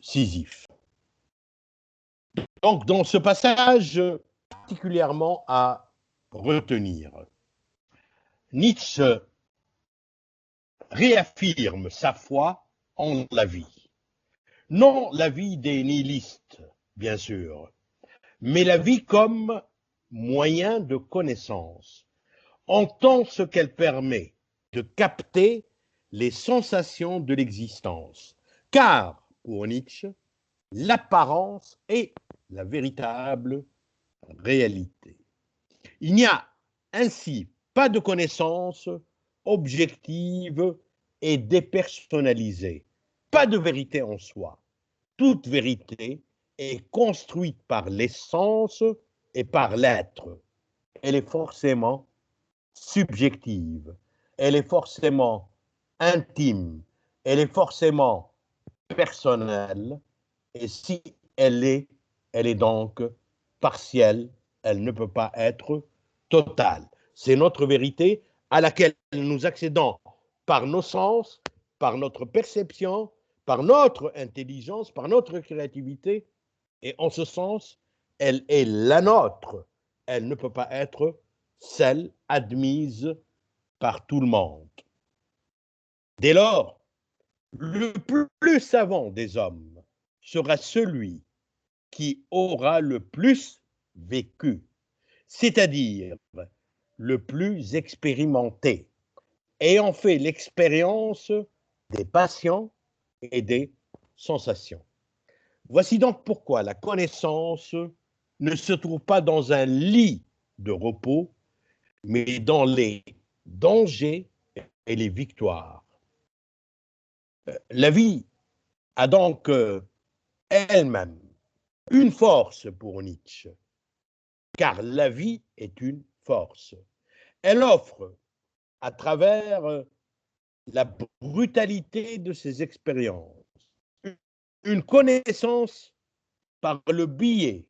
Sisyphe. Donc, dans ce passage, particulièrement à retenir, Nietzsche réaffirme sa foi en la vie. Non la vie des nihilistes, bien sûr, mais la vie comme moyen de connaissance, en tant ce qu'elle permet de capter les sensations de l'existence. Car, pour Nietzsche, l'apparence est la véritable réalité. Il n'y a ainsi pas de connaissance objective et dépersonnalisée, pas de vérité en soi. Toute vérité est construite par l'essence et par l'être. Elle est forcément subjective, elle est forcément intime, elle est forcément personnelle, et si elle est donc partielle, elle ne peut pas être totale. C'est notre vérité à laquelle nous accédons par nos sens, par notre perception, par notre intelligence, par notre créativité, et en ce sens, elle est la nôtre. Elle ne peut pas être celle admise par tout le monde. Dès lors, le plus savant des hommes sera celui qui aura le plus vécu, c'est-à-dire le plus expérimenté, ayant fait l'expérience des passions et des sensations. Voici donc pourquoi la connaissance ne se trouve pas dans un lit de repos, mais dans les dangers et les victoires. La vie a donc elle-même une force pour Nietzsche, car la vie est une force. Elle offre, à travers la brutalité de ses expériences, une connaissance par le biais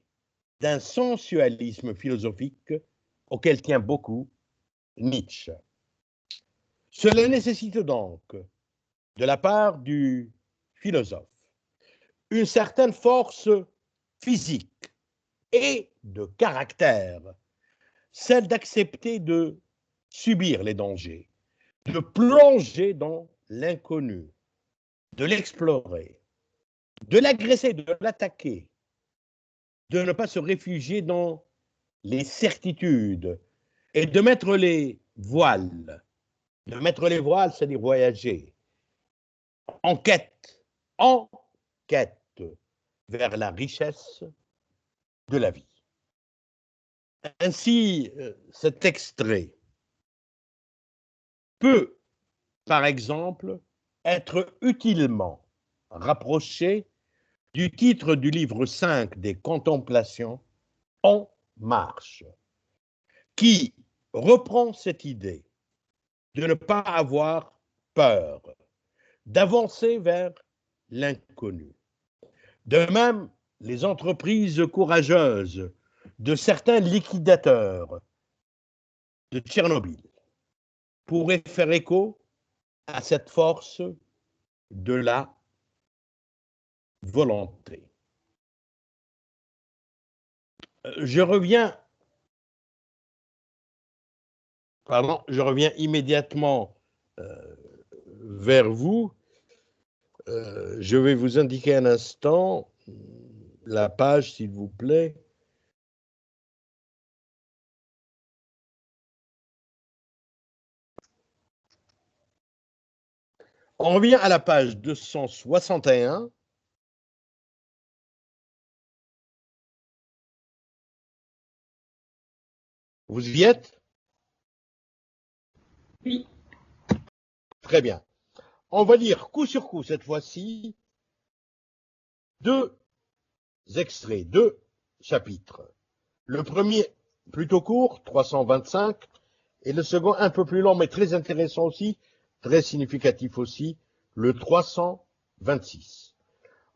d'un sensualisme philosophique auquel tient beaucoup Nietzsche. Cela nécessite donc, de la part du philosophe, une certaine force physique et de caractère, celle d'accepter de subir les dangers, de plonger dans l'inconnu, de l'explorer, de l'agresser, de l'attaquer, de ne pas se réfugier dans les certitudes et de mettre les voiles. De mettre les voiles, c'est-à-dire voyager en quête vers la richesse de la vie. Ainsi, cet extrait peut, par exemple, être utilement rapproché du titre du livre 5 des Contemplations, En marche, qui reprend cette idée de ne pas avoir peur, d'avancer vers l'inconnu. De même, les entreprises courageuses de certains liquidateurs de Tchernobyl pourraient faire écho à cette force de la volonté. Je reviens immédiatement vers vous. Je vais vous indiquer un instant la page, s'il vous plaît. On revient à la page 261. Vous y êtes? Oui. Très bien. On va lire coup sur coup cette fois-ci deux extraits, deux chapitres. Le premier, plutôt court, 325, et le second, un peu plus long, mais très intéressant aussi, très significatif aussi, le 326.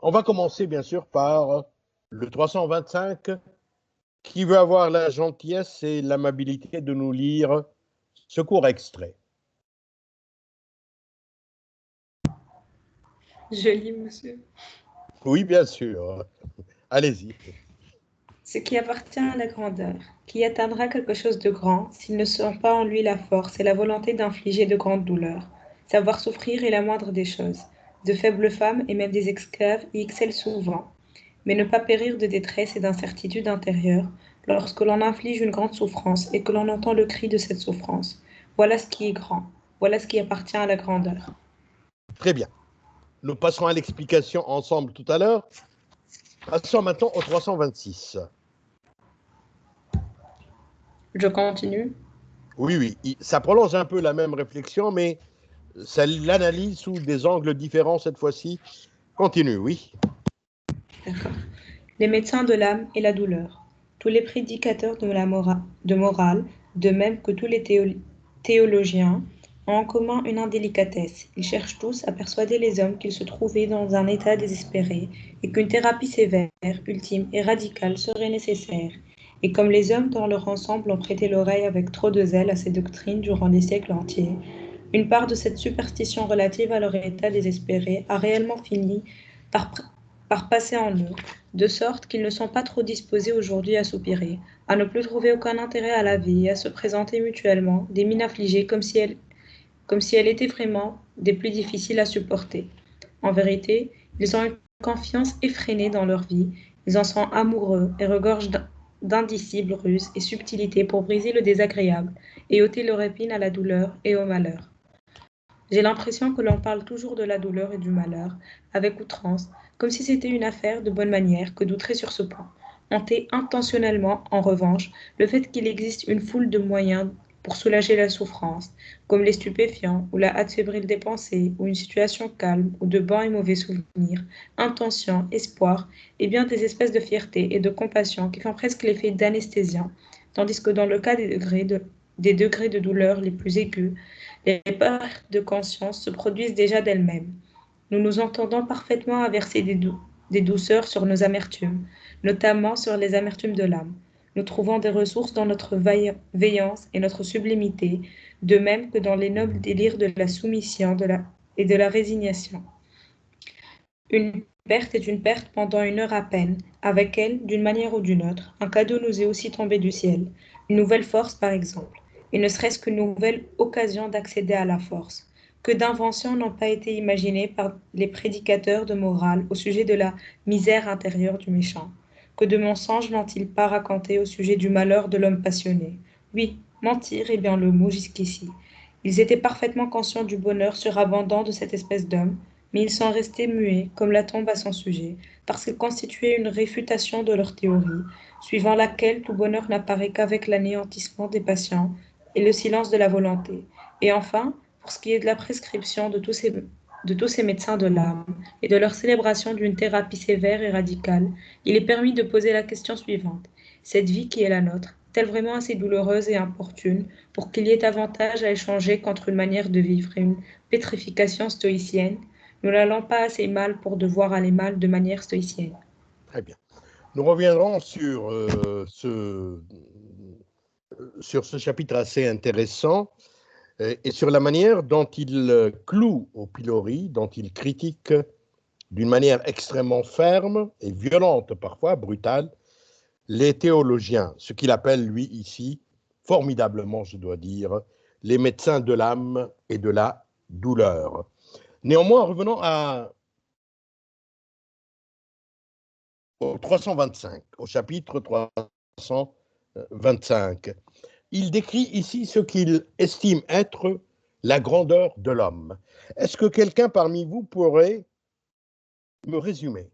On va commencer, bien sûr, par le 325, qui veut avoir la gentillesse et l'amabilité de nous lire ce court extrait. Je lis, monsieur. Oui, bien sûr. Allez-y. Ce qui appartient à la grandeur, qui atteindra quelque chose de grand, s'il ne sent pas en lui la force et la volonté d'infliger de grandes douleurs. Savoir souffrir est la moindre des choses. De faibles femmes et même des esclaves y excellent souvent, mais ne pas périr de détresse et d'incertitude intérieure lorsque l'on inflige une grande souffrance et que l'on entend le cri de cette souffrance. Voilà ce qui est grand, voilà ce qui appartient à la grandeur. Très bien. Nous passerons à l'explication ensemble tout à l'heure. Passons maintenant au 326. Je continue. Oui, oui, ça prolonge un peu la même réflexion, mais ça l'analyse sous des angles différents cette fois-ci. Continue, oui. D'accord. Les médecins de l'âme et la douleur. Tous les prédicateurs de morale, de même que tous les théologiens, ont en commun une indélicatesse. Ils cherchent tous à persuader les hommes qu'ils se trouvaient dans un état désespéré et qu'une thérapie sévère, ultime et radicale serait nécessaire. Et comme les hommes dans leur ensemble ont prêté l'oreille avec trop de zèle à ces doctrines durant des siècles entiers, une part de cette superstition relative à leur état désespéré a réellement fini par, par passer en eux, de sorte qu'ils ne sont pas trop disposés aujourd'hui à soupirer, à ne plus trouver aucun intérêt à la vie et à se présenter mutuellement des mines affligées comme si elle était vraiment des plus difficiles à supporter. En vérité, ils ont une confiance effrénée dans leur vie, ils en sont amoureux et regorgent d'indicibles ruses et subtilités pour briser le désagréable et ôter leur épine à la douleur et au malheur. J'ai l'impression que l'on parle toujours de la douleur et du malheur, avec outrance, comme si c'était une affaire de bonne manière que d'outrer sur ce point. On tait intentionnellement, en revanche, le fait qu'il existe une foule de moyens pour soulager la souffrance, comme les stupéfiants, ou la hâte fébrile des pensées, ou une situation calme, ou de bons et mauvais souvenirs, intentions, espoirs, et bien des espèces de fierté et de compassion qui font presque l'effet d'anesthésiants, tandis que dans le cas des degrés de douleur les plus aigus, les pertes de conscience se produisent déjà d'elles-mêmes. Nous nous entendons parfaitement à verser des douceurs sur nos amertumes, notamment sur les amertumes de l'âme. Nous trouvons des ressources dans notre veillance et notre sublimité, de même que dans les nobles délires de la soumission et de la résignation. Une perte est une perte pendant une heure à peine. Avec elle, d'une manière ou d'une autre, un cadeau nous est aussi tombé du ciel. Une nouvelle force, par exemple. Et ne serait-ce qu'une nouvelle occasion d'accéder à la force. Que d'inventions n'ont pas été imaginées par les prédicateurs de morale au sujet de la misère intérieure du méchant. Que de mensonges n'ont-ils pas raconté au sujet du malheur de l'homme passionné. Oui, mentir est bien le mot jusqu'ici. Ils étaient parfaitement conscients du bonheur surabondant de cette espèce d'homme, mais ils sont restés muets, comme la tombe à son sujet, parce qu'il constituait une réfutation de leur théorie, suivant laquelle tout bonheur n'apparaît qu'avec l'anéantissement des patients et le silence de la volonté. Et enfin, pour ce qui est de la prescription de tous ces médecins de l'âme et de leur célébration d'une thérapie sévère et radicale, il est permis de poser la question suivante. Cette vie qui est la nôtre, est-elle vraiment assez douloureuse et importune pour qu'il y ait avantage à échanger contre une manière de vivre et une pétrification stoïcienne? Nous n'allons pas assez mal pour devoir aller mal de manière stoïcienne. Très bien. Nous reviendrons sur ce chapitre assez intéressant et sur la manière dont il cloue au pilori, dont il critique d'une manière extrêmement ferme et violente, parfois brutale, les théologiens, ce qu'il appelle, lui, ici, formidablement, je dois dire, les médecins de l'âme et de la douleur. Néanmoins, revenons au 325, au chapitre 325. Il décrit ici ce qu'il estime être la grandeur de l'homme. Est-ce que quelqu'un parmi vous pourrait me résumer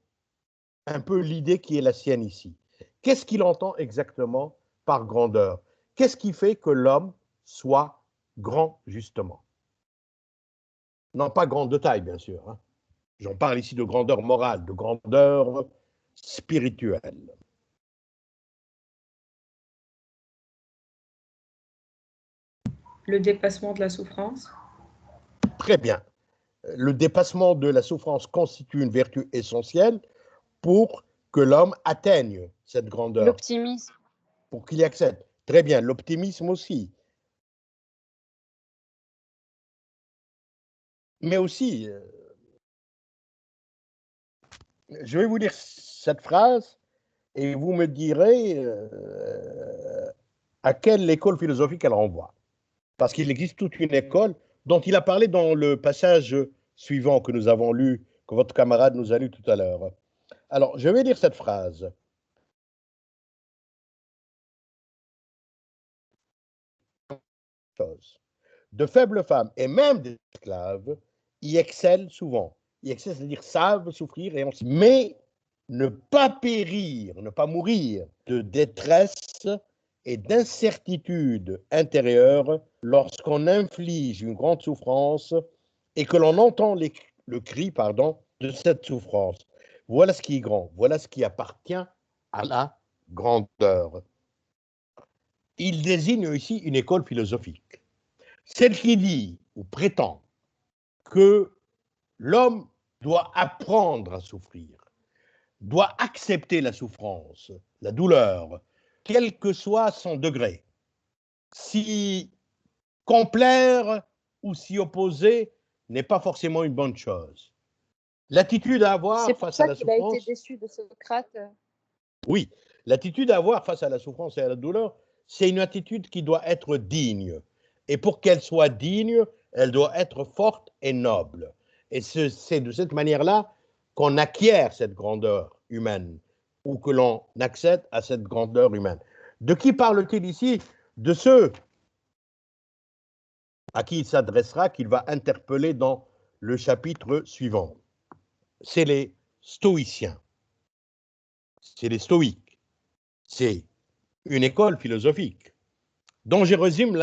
un peu l'idée qui est la sienne ici? Qu'est-ce qu'il entend exactement par grandeur? Qu'est-ce qui fait que l'homme soit grand, justement? Non pas grand de taille, bien sûr. Hein. J'en parle ici de grandeur morale, de grandeur spirituelle. Le dépassement de la souffrance, Très bien. Le dépassement de la souffrance constitue une vertu essentielle pour que l'homme atteigne cette grandeur, L'optimisme. pour qu'il y accède. Très bien, l'optimisme aussi. Mais aussi, Je vais vous lire cette phrase et vous me direz à quelle école philosophique elle renvoie. Parce qu'il existe toute une école dont il a parlé dans le passage suivant que nous avons lu, que votre camarade nous a lu tout à l'heure. Alors, je vais lire cette phrase. De faibles femmes et même des esclaves y excellent souvent. Y excellent, c'est-à-dire savent souffrir et mais ne pas périr, ne pas mourir de détresse et d'incertitude intérieure lorsqu'on inflige une grande souffrance et que l'on entend le cri de cette souffrance. Voilà ce qui est grand, voilà ce qui appartient à la grandeur. Il désigne ici une école philosophique. Celle qui dit ou prétend que l'homme doit apprendre à souffrir, doit accepter la souffrance, la douleur, quel que soit son degré. S'y complaire ou s'y opposer n'est pas forcément une bonne chose. L'attitude à avoir face à la souffrance... C'est pour ça qu'il a été déçu de Socrate. Oui, l'attitude à avoir face à la souffrance et à la douleur, c'est une attitude qui doit être digne. Et pour qu'elle soit digne, elle doit être forte et noble. Et c'est de cette manière-là qu'on acquiert cette grandeur humaine, ou que l'on accède à cette grandeur humaine. De qui parle-t-il ici? De ceux à qui il s'adressera, qu'il va interpeller dans le chapitre suivant. C'est les stoïciens. C'est les stoïques. C'est une école philosophique dont je résume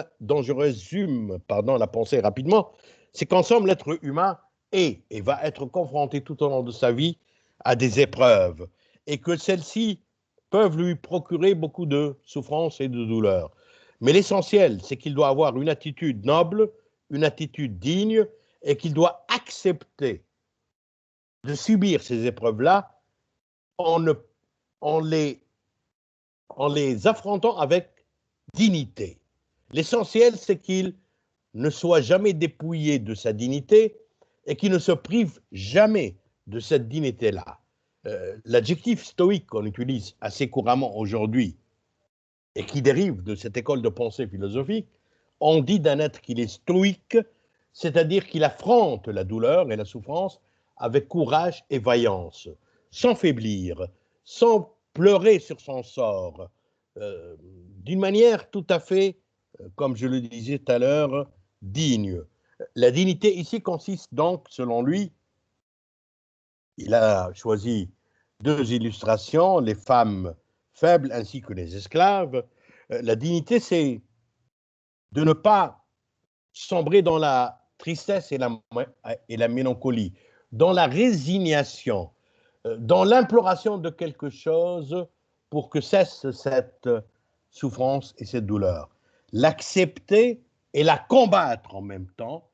la pensée rapidement. C'est qu'en somme, l'être humain est et va être confronté tout au long de sa vie à des épreuves et que celles-ci peuvent lui procurer beaucoup de souffrance et de douleur. Mais l'essentiel, c'est qu'il doit avoir une attitude noble, une attitude digne et qu'il doit accepter de subir ces épreuves-là en, en les affrontant avec dignité. L'essentiel, c'est qu'il ne soit jamais dépouillé de sa dignité et qu'il ne se prive jamais de cette dignité-là. L'adjectif stoïque qu'on utilise assez couramment aujourd'hui et qui dérive de cette école de pensée philosophique, on dit d'un être qu'il est stoïque, c'est-à-dire qu'il affronte la douleur et la souffrance avec courage et vaillance, sans faiblir, sans pleurer sur son sort, d'une manière tout à fait, comme je le disais tout à l'heure, digne. La dignité ici consiste donc, selon lui, il a choisi deux illustrations, les femmes faibles ainsi que les esclaves. La dignité, c'est de ne pas sombrer dans la tristesse et la mélancolie, dans la résignation, dans l'imploration de quelque chose pour que cesse cette souffrance et cette douleur. L'accepter et la combattre en même temps,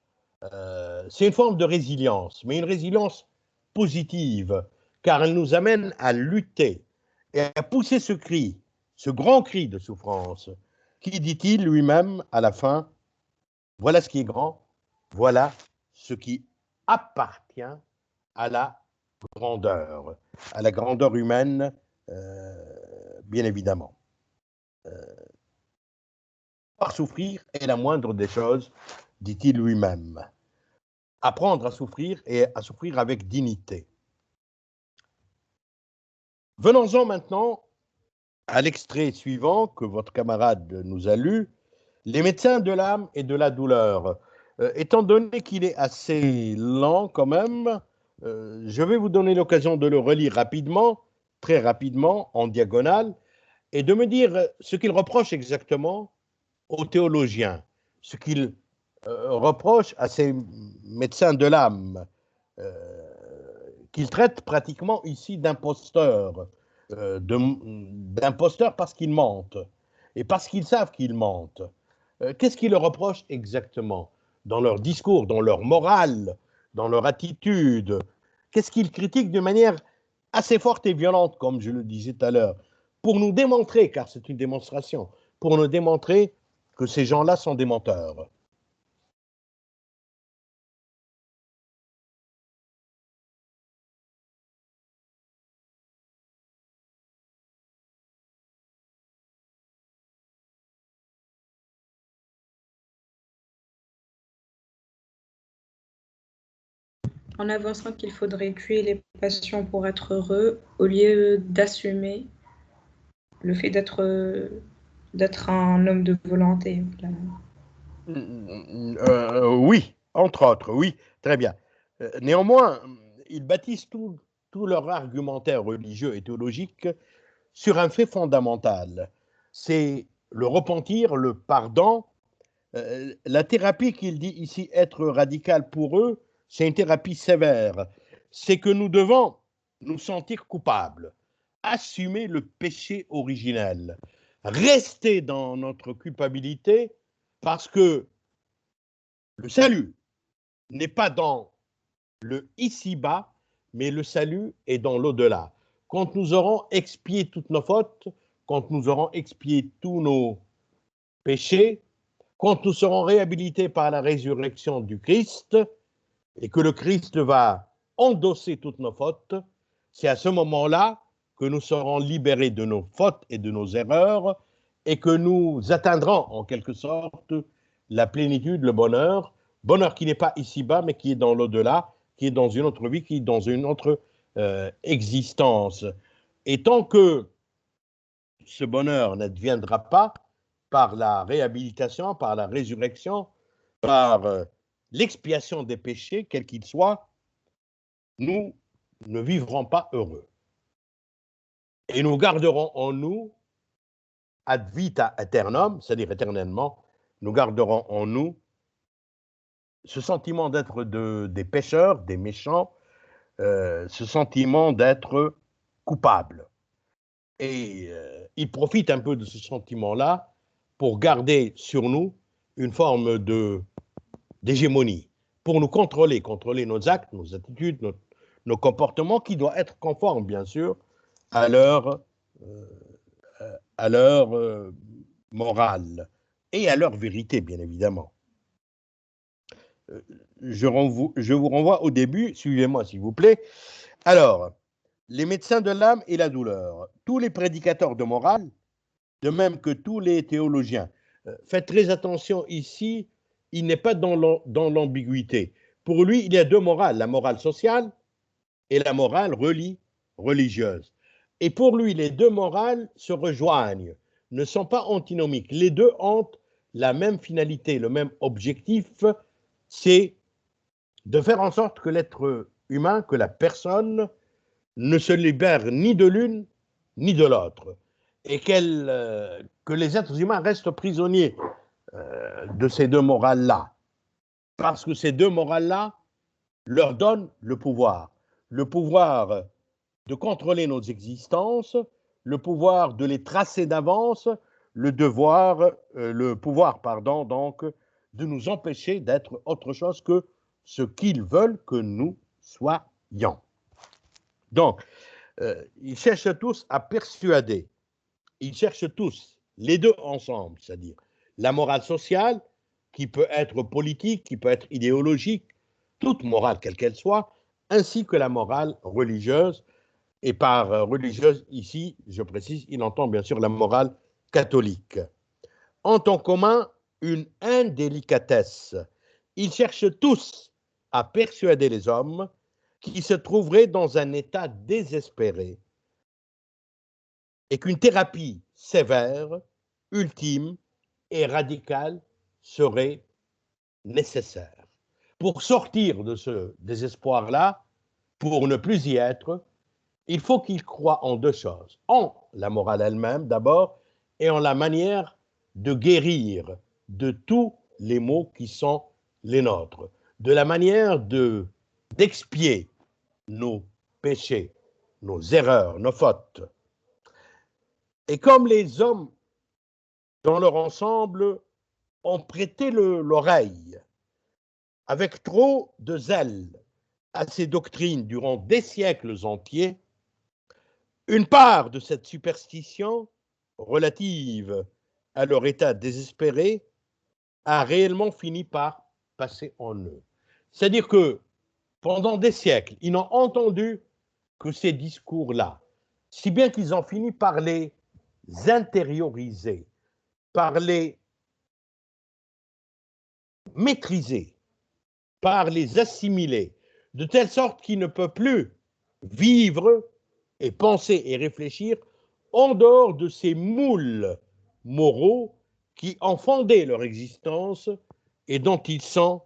c'est une forme de résilience, mais une résilience positive, car elle nous amène à lutter et à pousser ce cri, ce grand cri de souffrance, qui, dit-il lui-même à la fin, voilà ce qui est grand, voilà ce qui appartient à la grandeur humaine, bien évidemment. Par souffrir est la moindre des choses, dit-il lui-même. Apprendre à souffrir et à souffrir avec dignité. Venons-en maintenant à l'extrait suivant que votre camarade nous a lu, les médecins de l'âme et de la douleur. Étant donné qu'il est assez lent quand même, je vais vous donner l'occasion de le relire rapidement, très rapidement, en diagonale, et de me dire ce qu'il reproche exactement aux théologiens, ce qu'il reproche à ces médecins de l'âme, qu'il traite pratiquement ici d'imposteurs, d'imposteurs parce qu'ils mentent, et parce qu'ils savent qu'ils mentent. Qu'est-ce qu'ils leur reprochent exactement dans leur discours, dans leur morale, dans leur attitude? Qu'est-ce qu'ils critiquent de manière assez forte et violente, comme je le disais tout à l'heure, pour nous démontrer, car c'est une démonstration, pour nous démontrer que ces gens-là sont des menteurs. en avançant qu'il faudrait tuer les passions pour être heureux, au lieu d'assumer le fait d'être un homme de volonté. Voilà. Oui, entre autres, oui, très bien. Néanmoins, ils bâtissent tout leur argumentaire religieux et théologique sur un fait fondamental. C'est le repentir, le pardon. La thérapie qu'il dit ici être radicale pour eux, c'est une thérapie sévère. C'est que nous devons nous sentir coupables, assumer le péché originel, rester dans notre culpabilité parce que le salut n'est pas dans le ici-bas, mais le salut est dans l'au-delà. Quand nous aurons expié toutes nos fautes, quand nous aurons expié tous nos péchés, quand nous serons réhabilités par la résurrection du Christ et que le Christ va endosser toutes nos fautes, c'est à ce moment-là que nous serons libérés de nos fautes et de nos erreurs et que nous atteindrons en quelque sorte la plénitude, le bonheur, bonheur qui n'est pas ici-bas mais qui est dans l'au-delà, qui est dans une autre vie, qui est dans une autre existence. Et tant que ce bonheur n'adviendra pas par la réhabilitation, par la résurrection, par l'expiation des péchés, quels qu'ils soient, nous ne vivrons pas heureux. Et nous garderons en nous, ad vita aeternam, c'est-à-dire éternellement, nous garderons en nous ce sentiment d'être des pécheurs, des méchants, ce sentiment d'être coupables. Et ils profitent un peu de ce sentiment-là pour garder sur nous une forme d'hégémonie, pour nous contrôler nos actes, nos attitudes, nos comportements, qui doivent être conformes, bien sûr, à leur morale et à leur vérité, bien évidemment. Je vous renvoie au début, suivez-moi s'il vous plaît. Alors, les médecins de l'âme et la douleur, tous les prédicateurs de morale, de même que tous les théologiens. Faites très attention ici, il n'est pas dans l'ambiguïté. Pour lui, il y a deux morales, la morale sociale et la morale religieuse. Et pour lui, les deux morales se rejoignent, ne sont pas antinomiques. Les deux ont la même finalité, le même objectif, c'est de faire en sorte que l'être humain, que la personne, ne se libère ni de l'une ni de l'autre, et que les êtres humains restent prisonniers de ces deux morales-là, parce que ces deux morales-là leur donnent le pouvoir de contrôler nos existences, le pouvoir de les tracer d'avance, le pouvoir, pardon, donc, de nous empêcher d'être autre chose que ce qu'ils veulent que nous soyons. Donc, ils cherchent tous à persuader, ils cherchent tous, les deux ensemble, c'est-à-dire la morale sociale, qui peut être politique, qui peut être idéologique, toute morale quelle qu'elle soit, ainsi que la morale religieuse. Et par religieuse, ici, je précise, il entend bien sûr la morale catholique. Ont en commun une indélicatesse. Ils cherchent tous à persuader les hommes qui se trouveraient dans un état désespéré et qu'une thérapie sévère, ultime et radicale serait nécessaire. Pour sortir de ce désespoir-là, pour ne plus y être, il faut qu'ils croient en deux choses. En la morale elle-même d'abord et en la manière de guérir de tous les maux qui sont les nôtres, de la manière d'expier nos péchés, nos erreurs, nos fautes. Et comme les hommes, dans leur ensemble, ont prêté l'oreille avec trop de zèle à ces doctrines durant des siècles entiers, une part de cette superstition relative à leur état désespéré a réellement fini par passer en eux. C'est-à-dire que pendant des siècles, ils n'ont entendu que ces discours-là, si bien qu'ils ont fini par les intérioriser, par les maîtriser, par les assimiler, de telle sorte qu'il ne peut plus vivre et penser et réfléchir en dehors de ces moules moraux qui ont fondé leur existence et dont ils sont,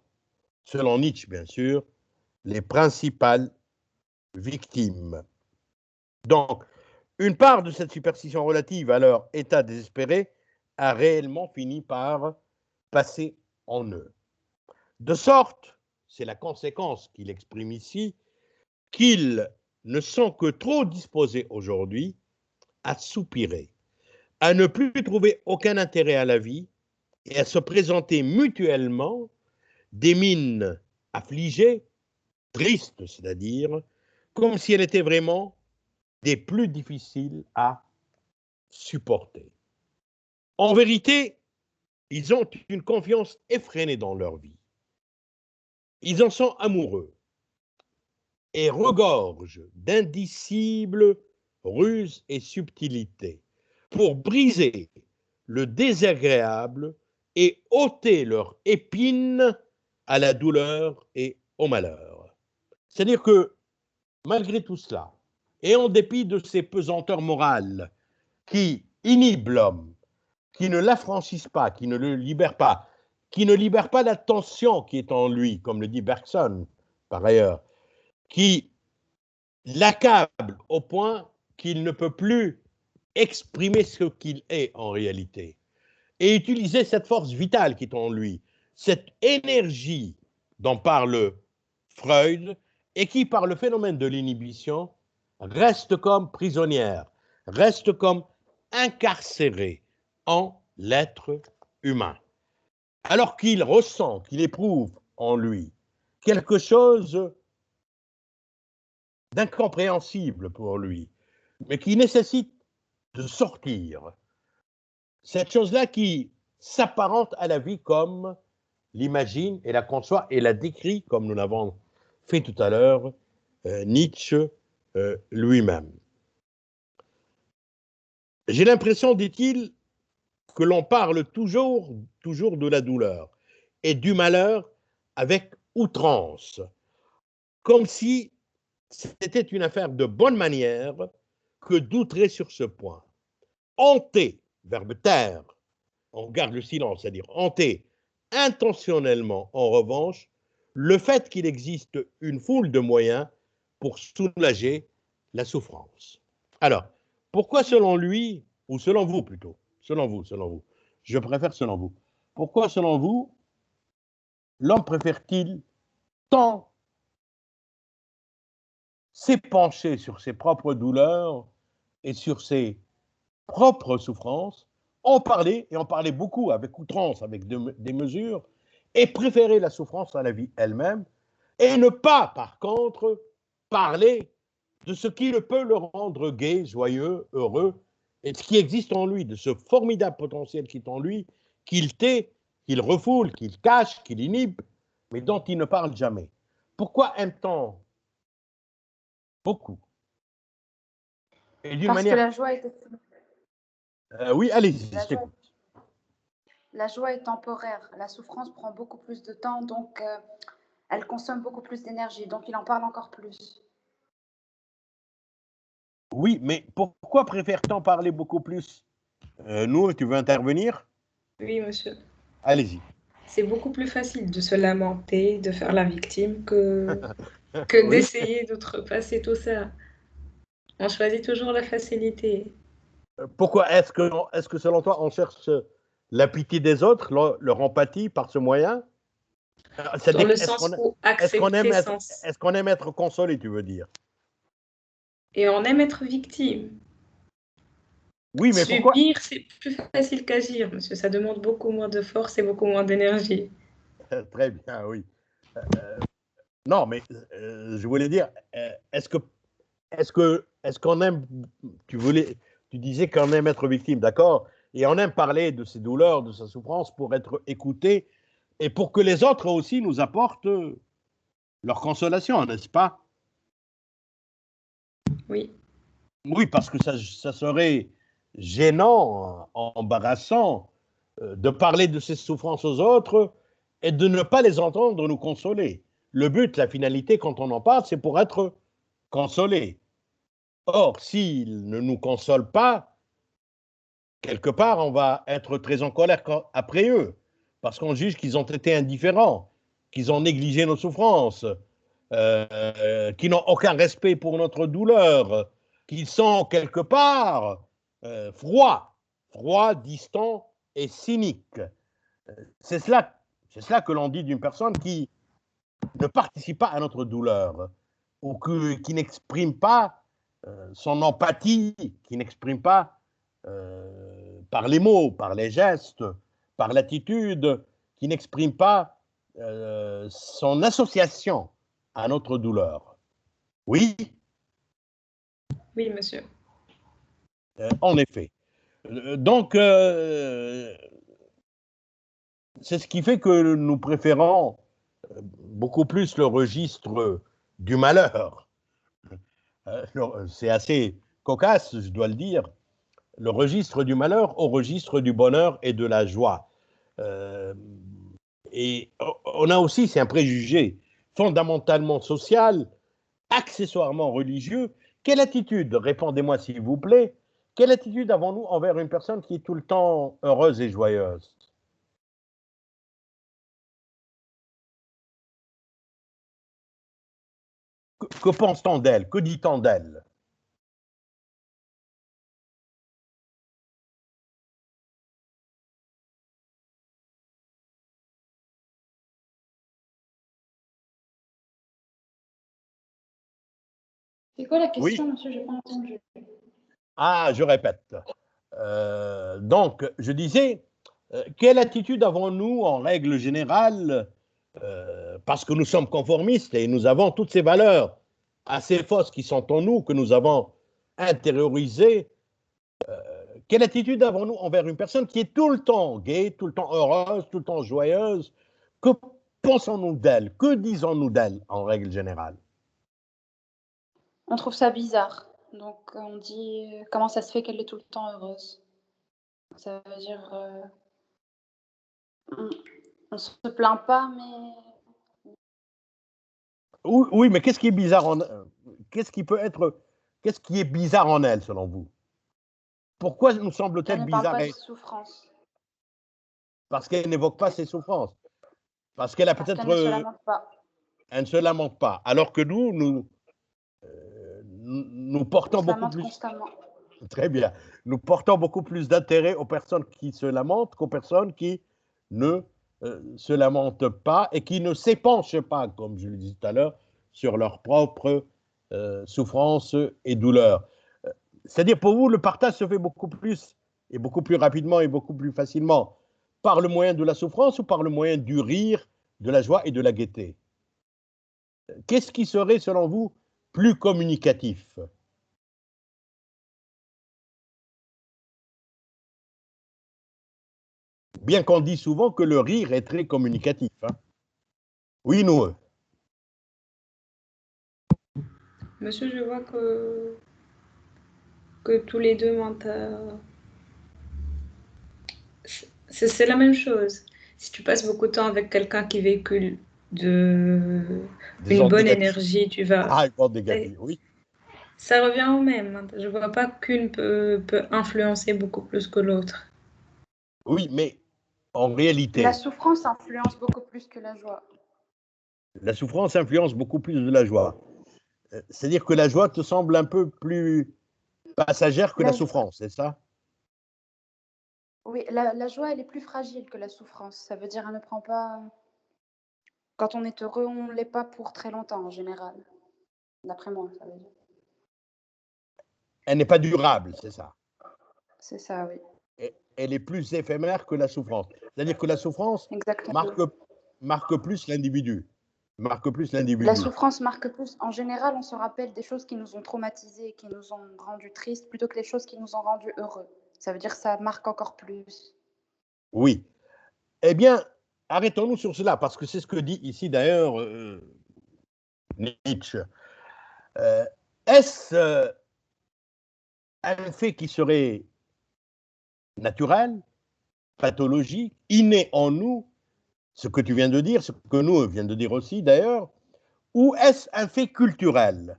selon Nietzsche bien sûr, les principales victimes. Donc, une part de cette superstition relative à leur état désespéré a réellement fini par passer en eux. De sorte, c'est la conséquence qu'il exprime ici, qu'ils ne sont que trop disposés aujourd'hui à soupirer, à ne plus trouver aucun intérêt à la vie et à se présenter mutuellement des mines affligées, tristes, c'est-à-dire, comme si elles étaient vraiment des plus difficiles à supporter. En vérité, ils ont une confiance effrénée dans leur vie. Ils en sont amoureux et regorgent d'indicibles ruses et subtilités pour briser le désagréable et ôter leur épine à la douleur et au malheur. C'est-à-dire que, malgré tout cela, et en dépit de ces pesanteurs morales qui inhibent l'homme, qui ne l'affranchissent pas, qui ne le libèrent pas, qui ne libèrent pas la tension qui est en lui, comme le dit Bergson, par ailleurs, qui l'accable au point qu'il ne peut plus exprimer ce qu'il est en réalité et utiliser cette force vitale qui est en lui, cette énergie dont parle Freud et qui, par le phénomène de l'inhibition, reste comme prisonnière, reste comme incarcérée en l'être humain. Alors qu'il ressent, qu'il éprouve en lui quelque chose d'incompréhensible pour lui, mais qui nécessite de sortir. Cette chose-là qui s'apparente à la vie comme l'imagine et la conçoit et la décrit, comme nous l'avons fait tout à l'heure, Nietzsche lui-même. J'ai l'impression, dit-il, que l'on parle toujours de la douleur et du malheur avec outrance, comme si c'était une affaire de bonne manière que d'outrer sur ce point. Hanter, verbe taire, on garde le silence, c'est-à-dire hanter intentionnellement, en revanche, le fait qu'il existe une foule de moyens pour soulager la souffrance. Alors, pourquoi selon lui, ou selon vous plutôt, selon vous, je préfère selon vous, pourquoi selon vous, l'homme préfère-t-il tant s'épancher sur ses propres douleurs et sur ses propres souffrances, en parler, et en parler beaucoup, avec outrance, avec des mesures, et préférer la souffrance à la vie elle-même, et ne pas, par contre, parler de ce qui peut le rendre gai, joyeux, heureux, et ce qui existe en lui, de ce formidable potentiel qui est en lui, qu'il tait, qu'il refoule, qu'il cache, qu'il inhibe, mais dont il ne parle jamais. Pourquoi aime-t-on beaucoup? Et d'une Parce que manière... la joie est, oui, allez-y, la je joie, t'écoute. la joie est temporaire. La souffrance prend beaucoup plus de temps, donc elle consomme beaucoup plus d'énergie. Donc il en parle encore plus. Oui, mais pourquoi préfère-t-on parler beaucoup plus? Nous, tu veux intervenir? Oui, monsieur. Allez-y. C'est beaucoup plus facile de se lamenter, de faire la victime que Oui. d'essayer d'outrepasser tout ça. On choisit toujours la facilité. Pourquoi est-ce que selon toi, on cherche la pitié des autres, leur empathie par ce moyen? Dans C'est-à-dire, le sens où accepter sans... est-ce qu'on aime être consolé, tu veux dire? Et on aime être victime. Oui, mais pourquoi? Subir, c'est plus facile qu'agir, monsieur. Ça demande beaucoup moins de force et beaucoup moins d'énergie. Très bien, oui. Non, mais je voulais dire, est-ce qu'on aime, tu disais qu'on aime être victime, d'accord? Et on aime parler de ses douleurs, de sa souffrance pour être écouté et pour que les autres aussi nous apportent leur consolation, n'est-ce pas? Oui. Oui, parce que ça serait gênant, embarrassant de parler de ses souffrances aux autres et de ne pas les entendre nous consoler. le but, la finalité, quand on en parle, c'est pour être consolé. Or, s'ils ne nous consolent pas, quelque part, on va être très en colère après eux, parce qu'on juge qu'ils ont été indifférents, qu'ils ont négligé nos souffrances, qu'ils n'ont aucun respect pour notre douleur, qu'ils sont quelque part froids, distants et cyniques. C'est cela que l'on dit d'une personne qui ne participe pas à notre douleur ou qui n'exprime pas son empathie, qui n'exprime pas par les mots, par les gestes, par l'attitude, qui n'exprime pas son association à notre douleur. Oui, Oui, monsieur. en effet. Donc, c'est ce qui fait que nous préférons beaucoup plus le registre du malheur. C'est assez cocasse, je dois le dire, le registre du malheur au registre du bonheur et de la joie. Et on a aussi, c'est un préjugé fondamentalement social, accessoirement religieux. Quelle attitude, répondez-moi s'il vous plaît, quelle attitude avons-nous envers une personne qui est tout le temps heureuse et joyeuse? Que pense-t-on d'elle? Que dit-on d'elle? C'est quoi la Oui. question, monsieur? Je n'ai pas entendu. Ah, je répète. Donc, je disais, quelle attitude avons-nous en règle générale, parce que nous sommes conformistes et nous avons toutes ces valeurs assez fausses qui sont en nous, que nous avons intériorisées. Quelle attitude avons-nous envers une personne qui est tout le temps gaie, tout le temps heureuse, tout le temps joyeuse? Que pensons-nous d'elle? Que disons-nous d'elle en règle générale? On trouve ça bizarre. Donc, on dit comment ça se fait qu'elle est tout le temps heureuse. Ça veut dire on se plaint pas, mais Oui, oui, mais qu'est-ce qui est bizarre qu'est-ce qui peut être, qu'est-ce qui est bizarre en elle, selon vous? Pourquoi nous elle semble-t-elle ne parle bizarre? pas de souffrance. Parce qu'elle n'évoque pas ses souffrances. Parce qu'elle a Parce qu'elle ne se peut-être, lamente pas. elle ne se lamente pas. Alors que nous On portons se beaucoup lamente plus, constamment. très bien, nous portons beaucoup plus d'intérêt aux personnes qui se lamentent qu'aux personnes qui ne se lamentent pas et qui ne s'épanchent pas, comme je le disais tout à l'heure, sur leurs propres souffrances et douleurs. C'est-à-dire, pour vous, le partage se fait beaucoup plus et beaucoup plus rapidement et beaucoup plus facilement par le moyen de la souffrance ou par le moyen du rire, de la joie et de la gaieté. Qu'est-ce qui serait, selon vous, plus communicatif? Bien qu'on dit souvent que le rire est très communicatif. Hein. Oui, nous. Monsieur, je vois que tous les deux mentent. C'est la même chose. Si tu passes beaucoup de temps avec quelqu'un qui véhicule Des une ondes bonne négatives. énergie, tu vas. Ah, une onde négative, oui. Ça revient au même. Je vois pas qu'une peut influencer beaucoup plus que l'autre. Oui, mais en La réalité, souffrance influence beaucoup plus que la joie. la souffrance influence beaucoup plus de la joie. C'est-à-dire que la joie te semble un peu plus passagère que la La, souffrance, c'est ça? oui, la joie, elle est plus fragile que la souffrance. Ça veut dire, elle ne prend pas. Quand on est heureux, on ne l'est pas pour très longtemps en général. D'après moi, ça veut dire. Elle n'est pas durable, c'est ça. C'est ça, oui. Elle est plus éphémère que la souffrance. C'est-à-dire que la souffrance Exactement. marque plus l'individu. Marque plus La l'individu. souffrance marque plus. En général, on se rappelle des choses qui nous ont traumatisés, qui nous ont rendus tristes, plutôt que les choses qui nous ont rendus heureux. Ça veut dire que ça marque encore plus. Oui. Eh bien, arrêtons-nous sur cela, parce que c'est ce que dit ici d'ailleurs Nietzsche. Est-ce un fait qui serait naturel, pathologique, inné en nous, ce que tu viens de dire, ce que nous viens de dire aussi d'ailleurs, ou est-ce un fait culturel?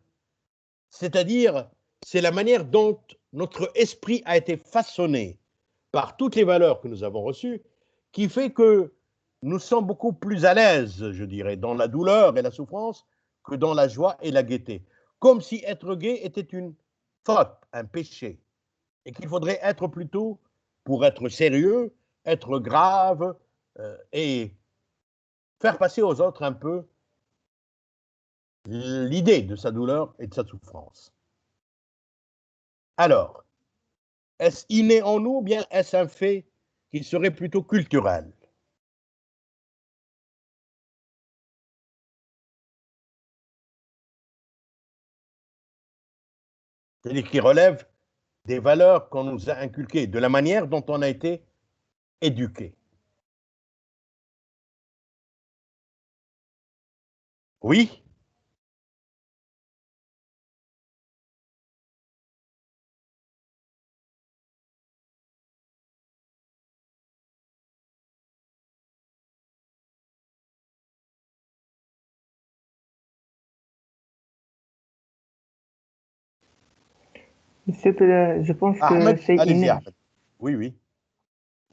C'est-à-dire, c'est la manière dont notre esprit a été façonné par toutes les valeurs que nous avons reçues qui fait que nous sommes beaucoup plus à l'aise, je dirais, dans la douleur et la souffrance que dans la joie et la gaieté. Comme si être gai était une faute, un péché, et qu'il faudrait être plutôt, pour être sérieux, être grave et faire passer aux autres un peu l'idée de sa douleur et de sa souffrance. Alors, est-ce inné en nous ou bien est-ce un fait qui serait plutôt culturel? C'est-à-dire qui relève des valeurs qu'on nous a inculquées, de la manière dont on a été éduqué. Oui? Je pense que Ahmed, c'est allez-y, inné. Ahmed. Oui, oui.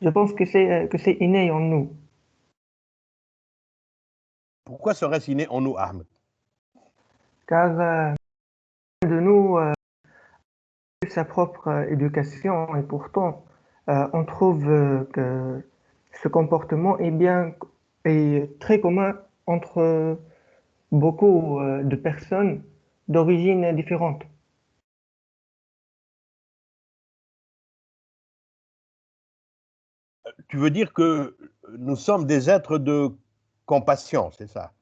Je pense que c'est inné en nous, Pourquoi serait-ce inné en nous, Ahmed? car de nous sa propre éducation et pourtant on trouve que ce comportement est très commun entre beaucoup de personnes d'origines différentes. Tu veux dire que nous sommes des êtres de compassion, c'est ça?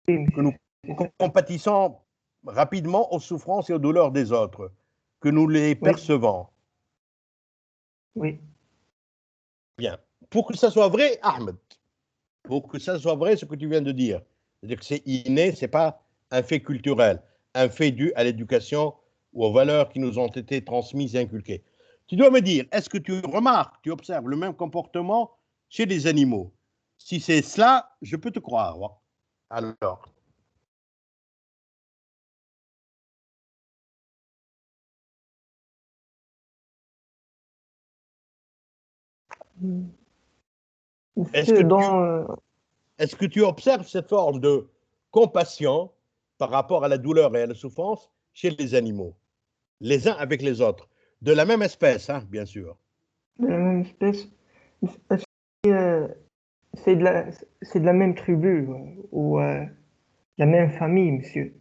Oui, Que nous monsieur, c'est ça. compatissons rapidement aux souffrances et aux douleurs des autres, que nous les Oui, percevons. oui, Bien. Pour que ça soit vrai, Ahmed, pour que ça soit vrai ce que tu viens de dire, c'est-à-dire que c'est inné, ce n'est pas un fait culturel, un fait dû à l'éducation ou aux valeurs qui nous ont été transmises et inculquées. Tu dois me dire, est-ce que tu remarques, tu observes le même comportement chez les animaux? Si c'est cela, je peux te croire. Alors, est-ce que monsieur, tu, est-ce que tu observes cette forme de compassion par rapport à la douleur et à la souffrance chez les animaux, les uns avec les autres, de la même espèce, hein, bien sûr? de la même espèce, est-ce que, c'est de c'est de la même tribu ou la même famille, monsieur?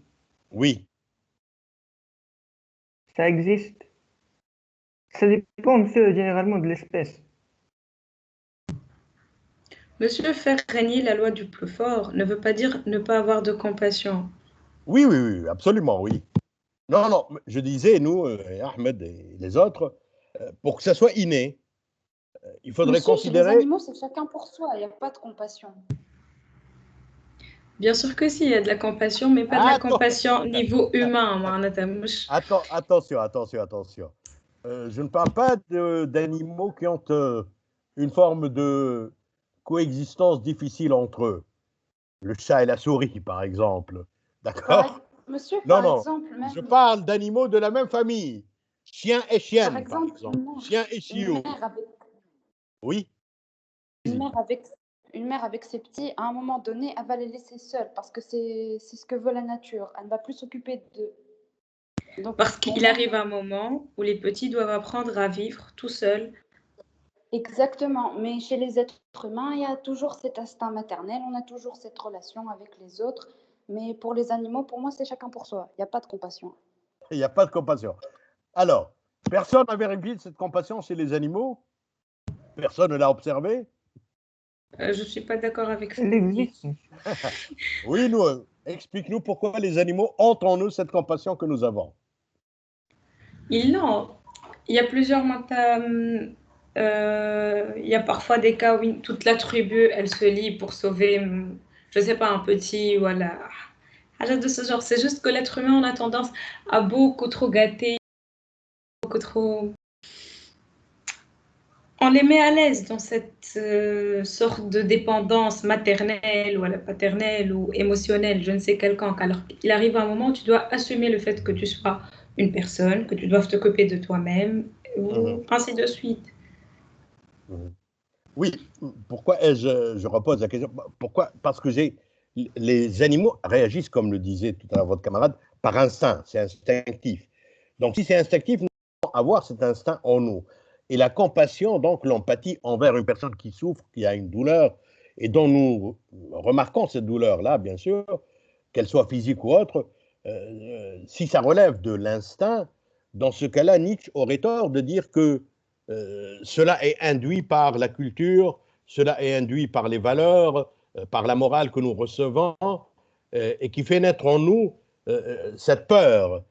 Oui. Ça existe. Ça dépend, monsieur, généralement de l'espèce. Monsieur, faire régner la loi du plus fort ne veut pas dire ne pas avoir de compassion. Oui, oui, oui, absolument, oui. Non, non, je disais, nous, Ahmed et les autres, pour que ça soit inné, il faudrait Monsieur, chez les considérer... animaux, c'est chacun pour soi, il n'y a pas de compassion. Bien sûr que si, il y a de la compassion, mais pas de la Attends, compassion niveau humain, معناتها مش. attention, attention, attention. Je ne parle pas d'animaux qui ont une forme de coexistence difficile entre eux. Le chat et la souris, par exemple. D'accord? Monsieur, Non, par non. exemple, Je même, parle d'animaux de la même famille. Chien et par chienne, par exemple, exemple. Chien et une chiot. mère avec, Oui. une Vas-y. mère avec, une mère avec ses petits, à un moment donné, elle va les laisser seuls parce que c'est ce que veut la nature. Elle ne va plus s'occuper d'eux. Donc, Parce pour qu'il moi, arrive un moment où les petits doivent apprendre à vivre tout seuls. exactement. Mais chez les êtres humains, il y a toujours cet instinct maternel, on a toujours cette relation avec les autres. Mais pour les animaux, pour moi, c'est chacun pour soi. Il n'y a pas de compassion. Il n'y a pas de compassion. Alors, personne n'a vérifié cette compassion chez les animaux? Personne ne l'a observé? Je ne suis pas d'accord avec ce que Elle vous dites. existe, monsieur. Oui, nous, explique-nous pourquoi les animaux ont en nous cette compassion que nous avons. Il l'ont. Il y a plusieurs il y a parfois des cas où toute la tribu, elle se lie pour sauver, je sais pas, un petit, voilà. Rien de ce genre. C'est juste que l'être humain, on a tendance à beaucoup trop gâter, beaucoup trop. On les met à l'aise dans cette sorte de dépendance maternelle ou à la paternelle ou émotionnelle, je ne sais quelconque. Alors, il arrive un moment où tu dois assumer le fait que tu sois une personne, que tu dois t'occuper de toi-même, ou ainsi de suite. Oui, pourquoi je repose la question? Pourquoi? Parce que les animaux réagissent, comme le disait tout à l'heure votre camarade, par instinct, c'est instinctif. Donc, si c'est instinctif, nous devons avoir cet instinct en nous. Et la compassion, donc l'empathie envers une personne qui souffre, qui a une douleur, et dont nous remarquons cette douleur-là, bien sûr, qu'elle soit physique ou autre, si ça relève de l'instinct, dans ce cas-là, Nietzsche aurait tort de dire que cela est induit par la culture, cela est induit par les valeurs, par la morale que nous recevons, et qui fait naître en nous cette peur,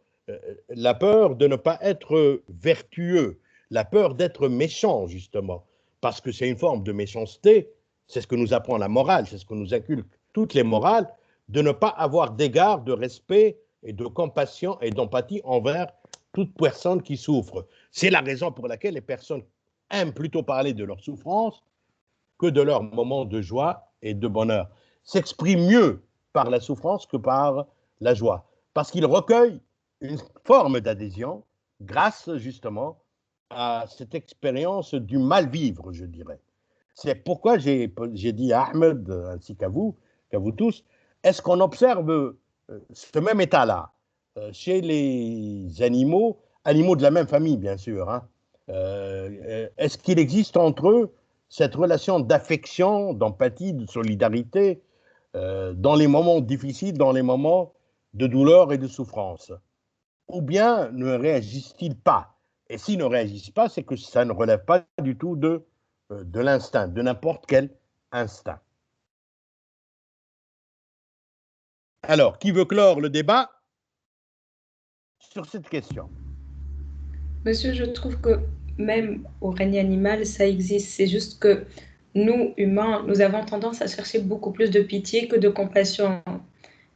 la peur de ne pas être vertueux, la peur d'être méchant, justement, parce que c'est une forme de méchanceté, c'est ce que nous apprend la morale, c'est ce que nous inculque toutes les morales, de ne pas avoir d'égard, de respect et de compassion et d'empathie envers toute personne qui souffre. C'est la raison pour laquelle les personnes aiment plutôt parler de leur souffrance que de leurs moments de joie et de bonheur. S'expriment mieux par la souffrance que par la joie, parce qu'ils recueillent une forme d'adhésion grâce justement à cette expérience du mal-vivre, je dirais. C'est pourquoi j'ai dit à Ahmed, ainsi qu'à vous tous, est-ce qu'on observe ce même état-là chez les animaux, animaux de la même famille, bien sûr, hein, est-ce qu'il existe entre eux cette relation d'affection, d'empathie, de solidarité dans les moments difficiles, dans les moments de douleur et de souffrance? Ou bien ne réagissent-ils pas? Et s'ils ne réagissent pas, c'est que ça ne relève pas du tout de l'instinct, de n'importe quel instinct. Alors, qui veut clore le débat sur cette question? Monsieur, je trouve que même au règne animal, ça existe. C'est juste que nous, humains, nous avons tendance à chercher beaucoup plus de pitié que de compassion.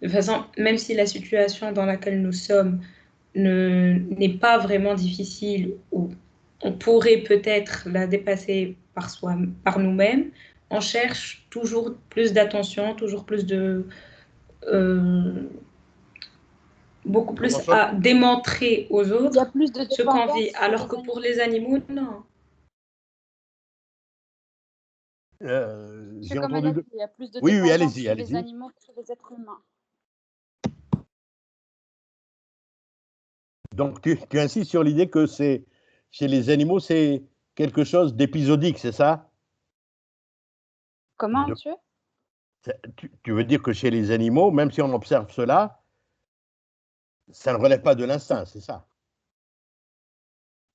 De toute façon, même si la situation dans laquelle nous sommes n'est pas vraiment difficile ou on pourrait peut-être la dépasser par nous-mêmes, on cherche toujours plus d'attention, toujours plus euh, beaucoup plus à démontrer aux Il y a autres plus de ce qu'on vit, dépendance chez alors les que pour animaux. les animaux, non. C'est J'ai comme elle entendu a dit, deux. il y a plus de Oui, oui, dépendance allez-y, chez les allez-y. animaux que chez les êtres humains. Donc, tu insistes sur l'idée que chez les animaux, c'est quelque chose d'épisodique, c'est ça? Comment, De- monsieur? tu veux dire que chez les animaux, même si on observe cela, ça ne relève pas de C'est l'instinct, c'est ça?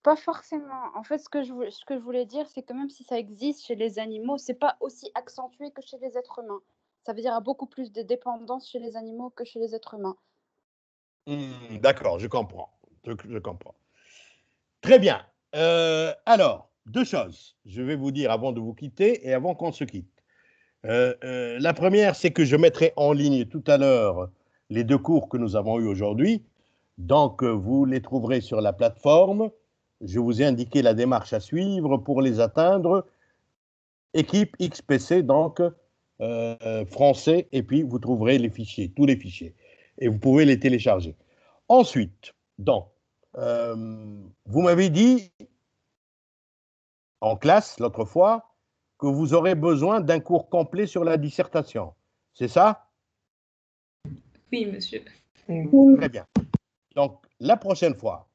pas forcément. En fait, ce que je voulais dire, c'est que même si ça existe chez les animaux, c'est pas aussi accentué que chez les êtres humains. Ça veut dire qu'il y a beaucoup plus de dépendance chez les animaux que chez les êtres humains. D'accord, je comprends. Je comprends. Très bien. Alors, deux choses. Je vais vous dire avant de vous quitter et avant qu'on se quitte. La première, c'est que je mettrai en ligne tout à l'heure les deux cours que nous avons eus aujourd'hui. Donc, vous les trouverez sur la plateforme. Je vous ai indiqué la démarche à suivre pour les atteindre. Équipe XPC, donc français, et puis vous trouverez les fichiers, tous les fichiers. Et vous pouvez les télécharger. Ensuite, donc, vous m'avez dit en classe l'autre fois que vous aurez besoin d'un cours complet sur la dissertation. C'est ça? Oui, monsieur. Très bien. Donc, la prochaine fois,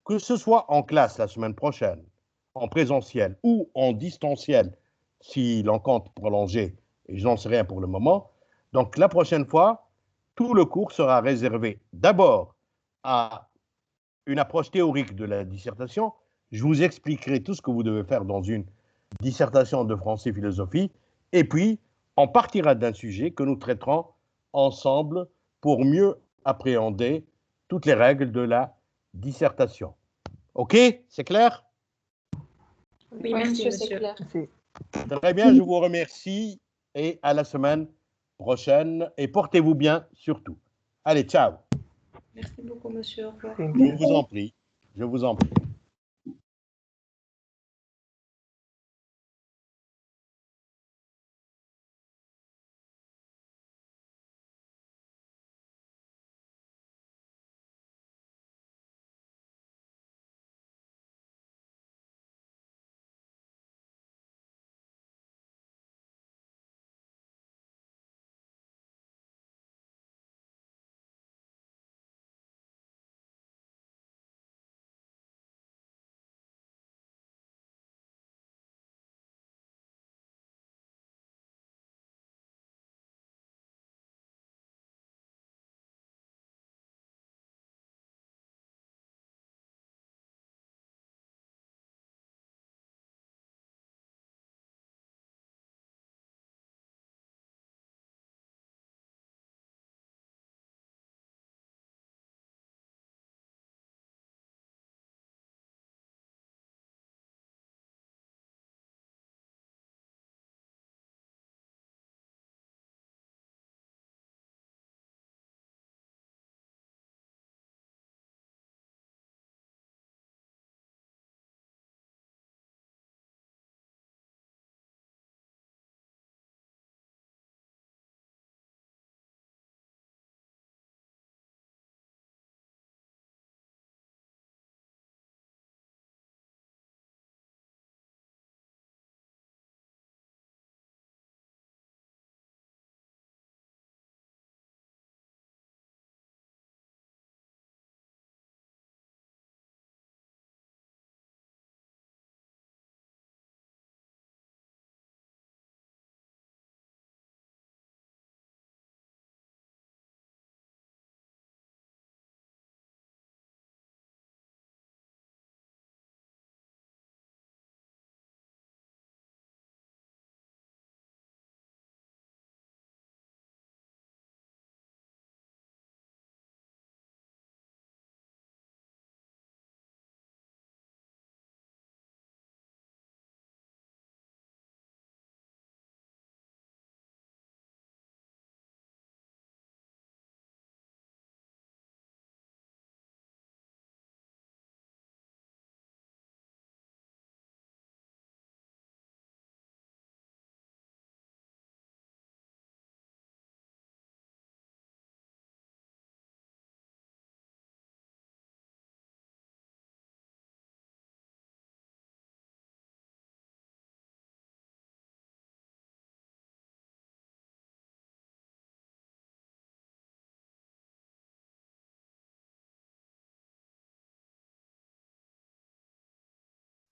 que ce soit en classe la semaine prochaine, en présentiel ou en distanciel, si l'on compte prolonger, et je n'en sais rien pour le moment, donc la prochaine fois, tout le cours sera réservé d'abord à une approche théorique de la dissertation. Je vous expliquerai tout ce que vous devez faire dans une dissertation de français-philosophie, et puis on partira d'un sujet que nous traiterons ensemble pour mieux appréhender toutes les règles de la dissertation. OK? C'est clair? Oui, Oui, merci, monsieur, c'est monsieur. clair. Très bien, je vous remercie et à la semaine prochaine. Et portez-vous bien surtout. Allez, ciao. Merci beaucoup, monsieur. Au revoir. Je vous en prie. Je vous en prie.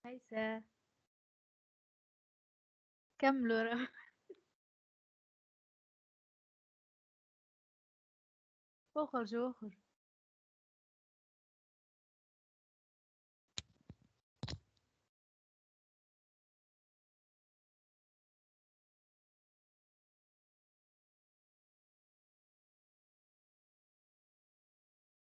هيسا كملوا. اخرجوا.